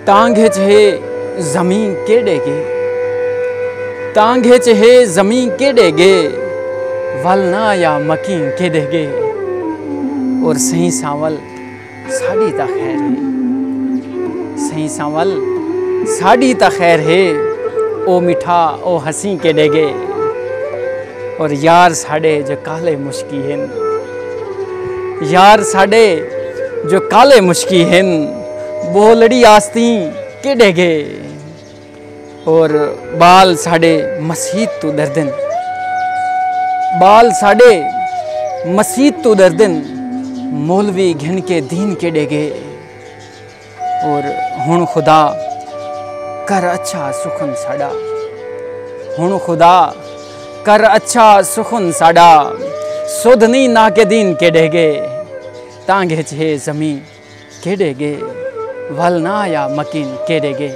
तांगे चे ज़मीं के डेगे, तांगे चे ज़मीं के डेगे, वलना या मकीन के डेगे। और सही सांवल साड़ी ता खैर है, सही सांवल साड़ी ता खैर है। ओ मिठा ओ हसी के डेगे। और यार साढ़े जो काले मुश्की हैं, यार साढ़े जो काले मुश्की हैं, बोलड़ी आस्ती के डेगे। और बाल साढ़े मसीत तो दर्दन, बाल साढ़े मसीत तो दर्दन, मौलवी घिन के दीन के डेगे। और हुण खुदा कर अच्छा सुखन साड़ा, हुण खुदा कर अच्छा सुखन साड़ा, सुधनी ना के दीन के डेगे। तांगे चे ज़मीं के डेगे, वलना या मकीन के डेगे।